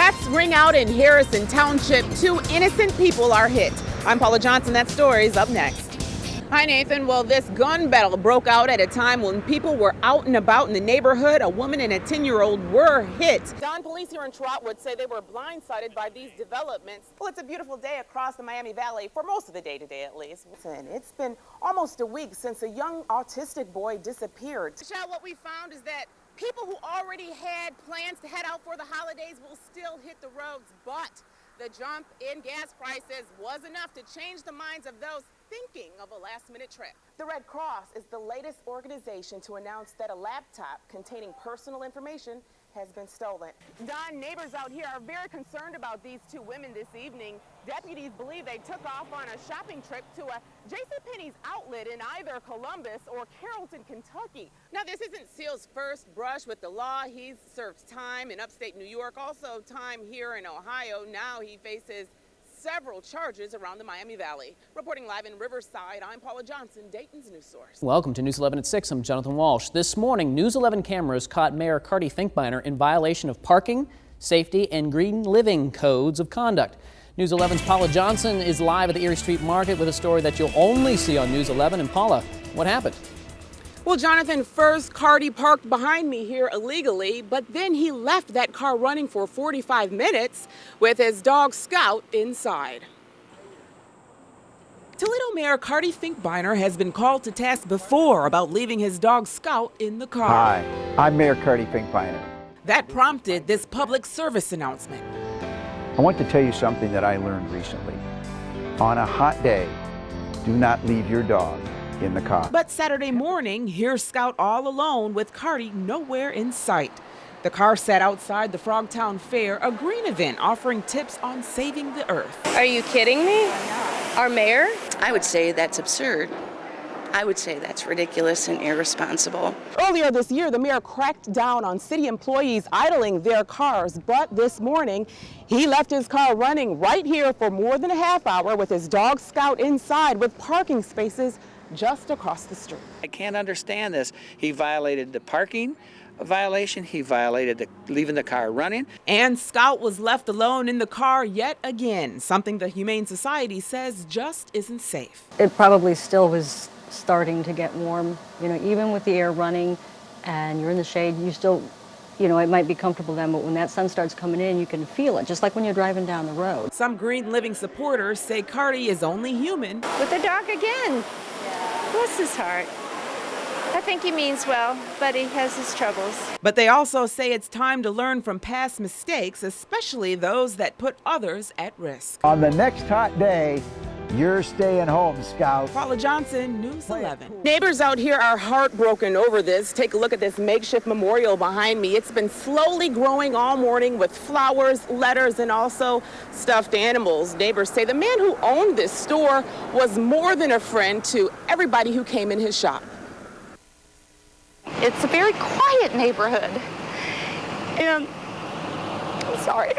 Deaths ring out in Harrison Township. 2 innocent people are hit. I'm Paula Johnson. That story is up next. Hi, Nathan. Well, this gun battle broke out at a time when people were out and about in the neighborhood. A woman and a 10-year-old were hit. Don police here in Trotwood say they were blindsided by these developments. Well, it's a beautiful day across the Miami Valley, for most of the day today at least. It's been almost a week since a young autistic boy disappeared. Michelle, what we found is that people who already had plans to head out for the holidays will still hit the roads, but the jump in gas prices was enough to change the minds of those thinking of a last-minute trip. The Red Cross is the latest organization to announce that a laptop containing personal information has been stolen. Don, neighbors out here are very concerned about these 2 women this evening. Deputies believe they took off on a shopping trip to a JCPenney's outlet in either Columbus or Carrollton, Kentucky. Now, this isn't Seal's first brush with the law. He's served time in upstate New York, also time here in Ohio. Now he faces several charges around the Miami Valley. Reporting live in Riverside, I'm Paula Johnson, Dayton's news source. Welcome to News 11 at 6. I'm Jonathan Walsh. This morning, News 11 cameras caught Mayor Carty Finkbeiner in violation of parking, safety, and green living codes of conduct. News 11's Paula Johnson is live at the Erie Street Market with a story that you'll only see on News 11. And Paula, what happened? Well, Jonathan, first Carty parked behind me here illegally, but then he left that car running for 45 minutes with his dog Scout inside. Toledo Mayor Carty Finkbeiner has been called to task before about leaving his dog Scout in the car. Hi, I'm Mayor Carty Finkbeiner. That prompted this public service announcement. I want to tell you something that I learned recently. On a hot day, do not leave your dog in the car. But Saturday morning, here's Scout all alone with Carty nowhere in sight. The car sat outside the Frogtown Fair, a green event offering tips on saving the earth. Are you kidding me? Our mayor? I would say that's absurd. I would say that's ridiculous and irresponsible. Earlier this year, the mayor cracked down on city employees idling their cars, but this morning, he left his car running right here for more than a half hour with his dog Scout inside with parking spaces just across the street. I can't understand this. He violated the parking violation. He violated leaving the car running. And Scout was left alone in the car yet again, something the Humane Society says just isn't safe. It probably still was starting to get warm. You know, even with the air running and you're in the shade, you still, you know, it might be comfortable then, but when that sun starts coming in, you can feel it, just like when you're driving down the road. Some Green Living supporters say Carty is only human. With the dog again. Bless his heart. I think he means well, but he has his troubles. But they also say it's time to learn from past mistakes, especially those that put others at risk. On the next hot day, you're staying home, Scout. Paula Johnson, News 11. Neighbors out here are heartbroken over this. Take a look at this makeshift memorial behind me. It's been slowly growing all morning with flowers, letters, and also stuffed animals. Neighbors say the man who owned this store was more than a friend to everybody who came in his shop. It's a very quiet neighborhood, and I'm sorry.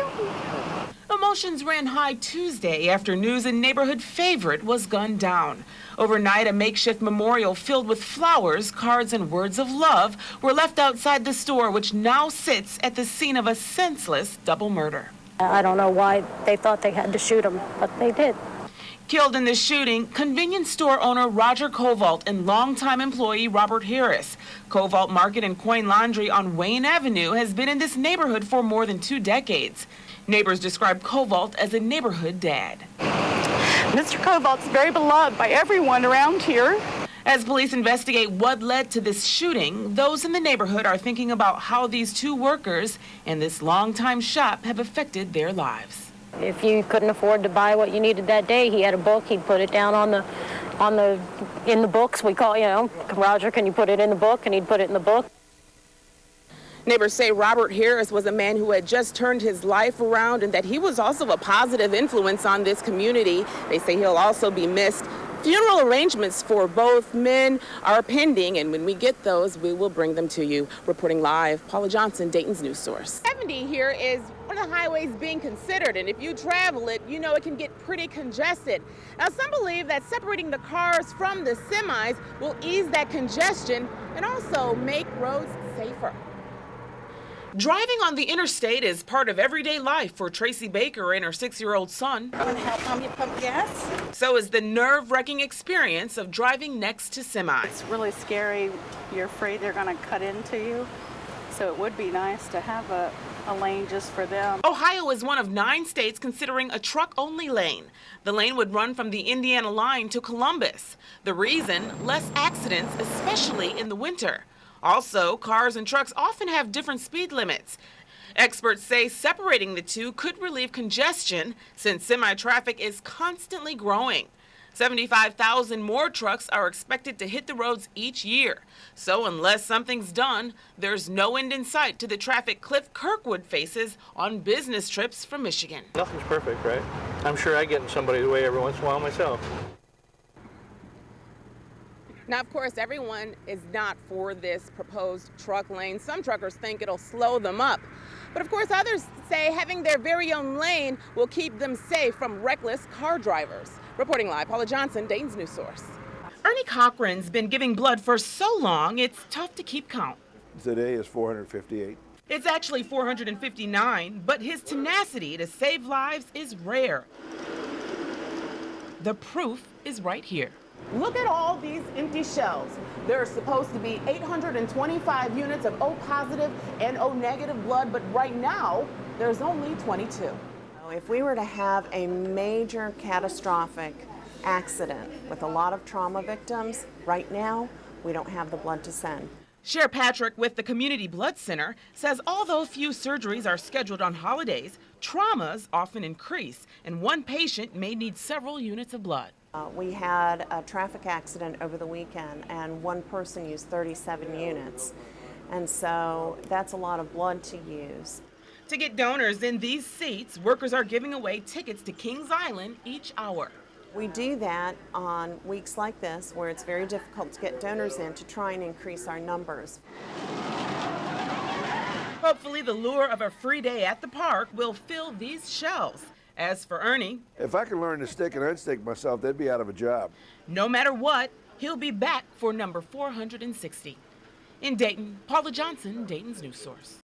Emotions ran high Tuesday after news a neighborhood favorite was gunned down. Overnight, a makeshift memorial filled with flowers, cards, and words of love were left outside the store, which now sits at the scene of a senseless double murder. I don't know why they thought they had to shoot him, but they did. Killed in the shooting, convenience store owner Roger Covalt and longtime employee Robert Harris. Covalt Market and Coin Laundry on Wayne Avenue has been in this neighborhood for more than 2 decades. Neighbors describe Covalt as a neighborhood dad. Mr. Covalt's very beloved by everyone around here. As police investigate what led to this shooting, those in the neighborhood are thinking about how these 2 workers and this longtime shop have affected their lives. If you couldn't afford to buy what you needed that day, he had a book, he'd put it down in the books. We call, you know, Roger, can you put it in the book? And he'd put it in the book. Neighbors say Robert Harris was a man who had just turned his life around and that he was also a positive influence on this community. They say he'll also be missed. Funeral arrangements for both men are pending, and when we get those, we will bring them to you. Reporting live, Paula Johnson, Dayton's News Source. 70 here is one of the highways being considered, and if you travel it, you know it can get pretty congested. Now, some believe that separating the cars from the semis will ease that congestion and also make roads safer. Driving on the interstate is part of everyday life for Tracy Baker and her 6-year-old son. Want to help Mommy pump gas? So is the nerve-wracking experience of driving next to semis. It's really scary. You're afraid they're going to cut into you. So it would be nice to have a lane just for them. Ohio is one of 9 states considering a truck-only lane. The lane would run from the Indiana line to Columbus. The reason? Less accidents, especially in the winter. Also, cars and trucks often have different speed limits. Experts say separating the two could relieve congestion since semi-traffic is constantly growing. 75,000 more trucks are expected to hit the roads each year. So unless something's done, there's no end in sight to the traffic Cliff Kirkwood faces on business trips from Michigan. Nothing's perfect, right? I'm sure I get in somebody's way every once in a while myself. Now, of course, everyone is not for this proposed truck lane. Some truckers think it'll slow them up. But of course, others say having their very own lane will keep them safe from reckless car drivers. Reporting live, Paula Johnson, Dayton's News Source. Ernie Cochran's been giving blood for so long, it's tough to keep count. Today is 458. It's actually 459, but his tenacity to save lives is rare. The proof is right here. Look at all these empty shelves. There are supposed to be 825 units of O positive and O negative blood, but right now, there's only 22. If we were to have a major catastrophic accident with a lot of trauma victims, right now, we don't have the blood to send. Cher Patrick with the Community Blood Center says although few surgeries are scheduled on holidays, traumas often increase, and one patient may need several units of blood. We had a traffic accident over the weekend, and one person used 37 units. And so that's a lot of blood to use. To get donors in these seats, workers are giving away tickets to Kings Island each hour. We do that on weeks like this where it's very difficult to get donors in to try and increase our numbers. Hopefully the lure of a free day at the park will fill these shelves. As for Ernie, If I could learn to stick and unstick myself, they'd be out of a job. no matter what, he'll be back for number 460. In Dayton, Paula Johnson, Dayton's News Source.